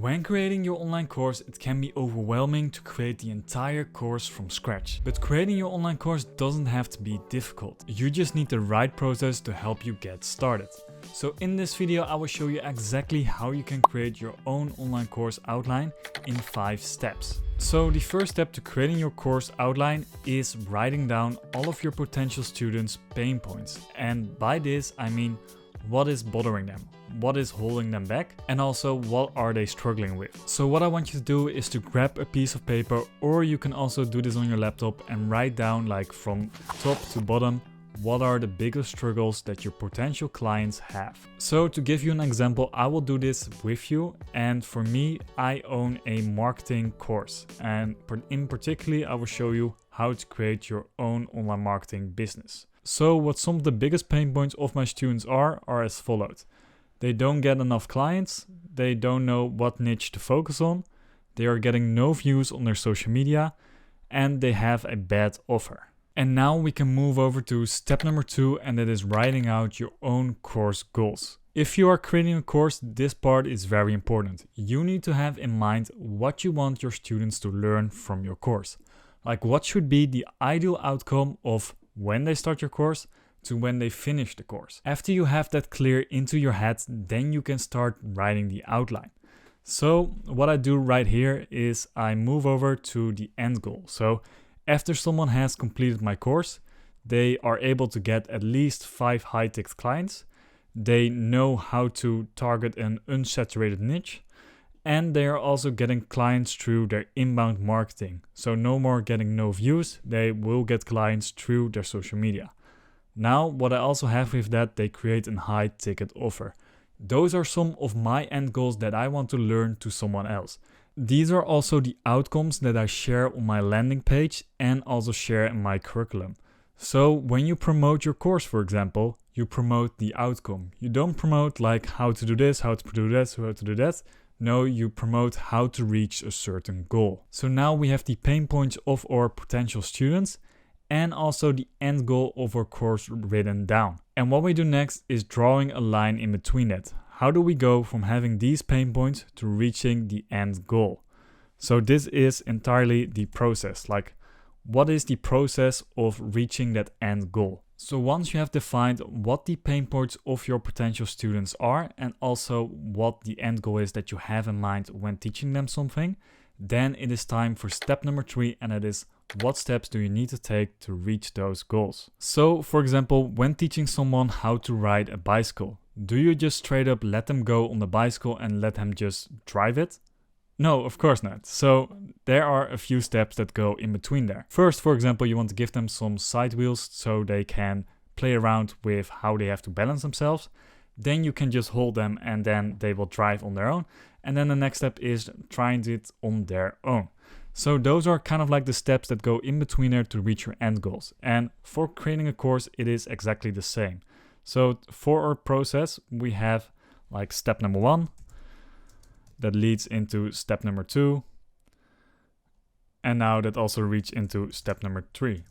When creating your online course, it can be overwhelming to create the entire course from scratch. But creating your online course doesn't have to be difficult. You just need the right process to help you get started. So in this video, I will show you exactly how you can create your own online course outline in 5 steps. So the first step to creating your course outline is writing down all of your potential students' pain points. And by this, I mean what is bothering them, what is holding them back, and also what are they struggling with. So what I want you to do is to grab a piece of paper, or you can also do this on your laptop and write down like from top to bottom what are the biggest struggles that your potential clients have. So to give you an example, I will do this with you, and for me, I own a marketing course, and in particular I will show you how to create your own online marketing business. So what some of the biggest pain points of my students are as follows. They don't get enough clients, they don't know what niche to focus on, they are getting no views on their social media, and they have a bad offer. And now we can move over to step number 2, and that is writing out your own course goals. If you are creating a course, this part is very important. You need to have in mind what you want your students to learn from your course. Like what should be the ideal outcome of when they start your course to when they finish the course. After you have that clear into your head, then you can start writing the outline. So what I do right here is I move over to the end goal. So after someone has completed my course, they are able to get at least 5 high-ticket clients. They know how to target an unsaturated niche, and they are also getting clients through their inbound marketing. So no more getting no views, they will get clients through their social media. Now, what I also have with that, they create a high ticket offer. Those are some of my end goals that I want to learn to someone else. These are also the outcomes that I share on my landing page and also share in my curriculum. So when you promote your course, for example, you promote the outcome. You don't promote like how to do this, how to do this, how to do that. No, you promote how to reach a certain goal. So now we have the pain points of our potential students and also the end goal of our course written down. And what we do next is drawing a line in between that. How do we go from having these pain points to reaching the end goal? So this is entirely the process. Like, what is the process of reaching that end goal? So once you have defined what the pain points of your potential students are and also what the end goal is that you have in mind when teaching them something, then it is time for step number 3, and that is what steps do you need to take to reach those goals. So for example, when teaching someone how to ride a bicycle, do you just straight up let them go on the bicycle and let them just drive it? No, of course not. So there are a few steps that go in between there. First, for example, you want to give them some side wheels so they can play around with how they have to balance themselves. Then you can just hold them and then they will drive on their own. And then the next step is trying it on their own. So those are kind of like the steps that go in between there to reach your end goals. And for creating a course, it is exactly the same. So for our process, we have like step number 1. That leads into step number 2. And now that also reaches into step number 3.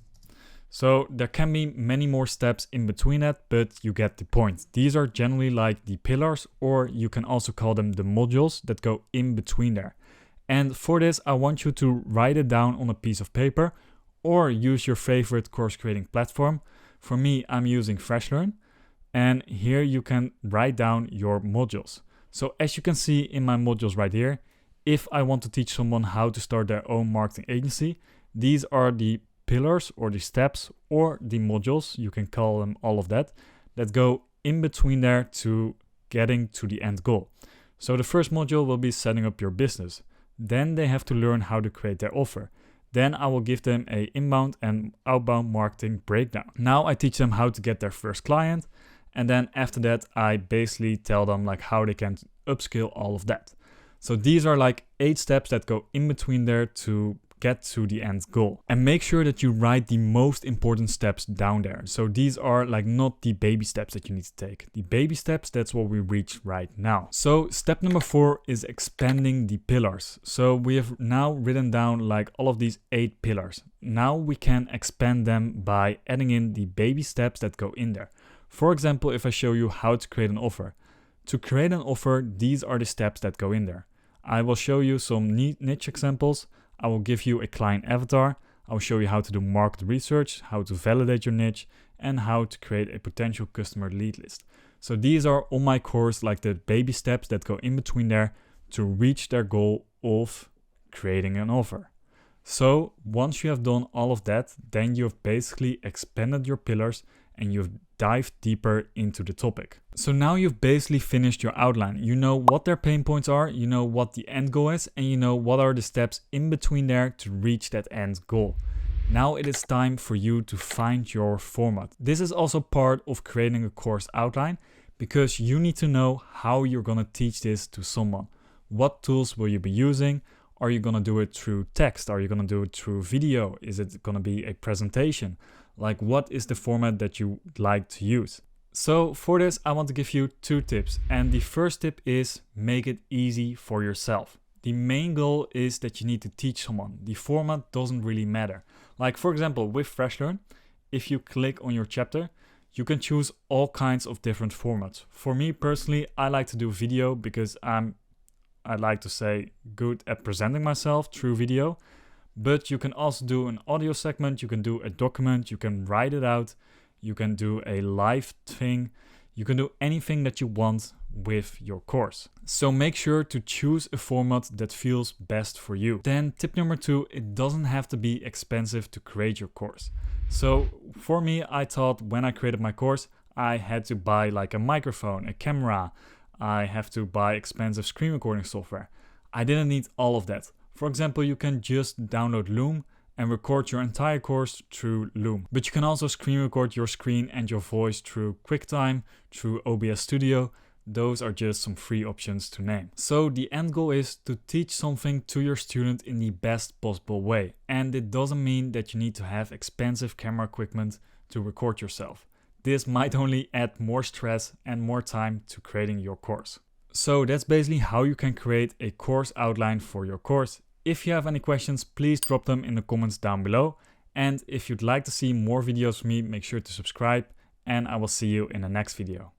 So there can be many more steps in between that, but you get the point. These are generally like the pillars, or you can also call them the modules that go in between there. And for this, I want you to write it down on a piece of paper or use your favorite course creating platform. For me, I'm using FreshLearn. And here you can write down your modules. So as you can see in my modules right here, if I want to teach someone how to start their own marketing agency, these are the pillars or the steps or the modules, you can call them all of that go in between there to getting to the end goal. So the first module will be setting up your business. Then they have to learn how to create their offer. Then I will give them an inbound and outbound marketing breakdown. Now I teach them how to get their first client. And then after that, I basically tell them like how they can upskill all of that. So these are like 8 steps that go in between there to get to the end goal. And make sure that you write the most important steps down there. So these are like not the baby steps that you need to take. The baby steps, that's what we reach right now. So step number 4 is expanding the pillars. So we have now written down like all of these 8 pillars. Now we can expand them by adding in the baby steps that go in there. For example, if I show you how to create an offer. To create an offer, these are the steps that go in there. I will show you some niche examples. I will give you a client avatar. I will show you how to do market research, how to validate your niche, and how to create a potential customer lead list. So these are on my course like the baby steps that go in between there to reach their goal of creating an offer. So once you have done all of that, then you've basically expanded your pillars and you've dived deeper into the topic. So now you've basically finished your outline. You know what their pain points are, you know what the end goal is, and you know what are the steps in between there to reach that end goal. Now it is time for you to find your format. This is also part of creating a course outline because you need to know how you're going to teach this to someone. What tools will you be using? Are you going to do it through text? Are you going to do it through video? Is it going to be a presentation? Like, what is the format that you like to use? So for this, I want to give you 2 tips. And the first tip is make it easy for yourself. The main goal is that you need to teach someone. The format doesn't really matter. Like for example, with FreshLearn, if you click on your chapter, you can choose all kinds of different formats. For me personally, I like to do video because I like to say good at presenting myself through video, but you can also do an audio segment, you can do a document, you can write it out, you can do a live thing, you can do anything that you want with your course. So make sure to choose a format that feels best for you. Then tip number 2, it doesn't have to be expensive to create your course. So for me, I thought when I created my course, I had to buy like a microphone, a camera, I have to buy expensive screen recording software. I didn't need all of that. For example, you can just download Loom and record your entire course through Loom. But you can also screen record your screen and your voice through QuickTime, through OBS Studio. Those are just some free options to name. So the end goal is to teach something to your student in the best possible way. And it doesn't mean that you need to have expensive camera equipment to record yourself. This might only add more stress and more time to creating your course. So that's basically how you can create a course outline for your course. If you have any questions, please drop them in the comments down below. And if you'd like to see more videos from me, make sure to subscribe, and I will see you in the next video.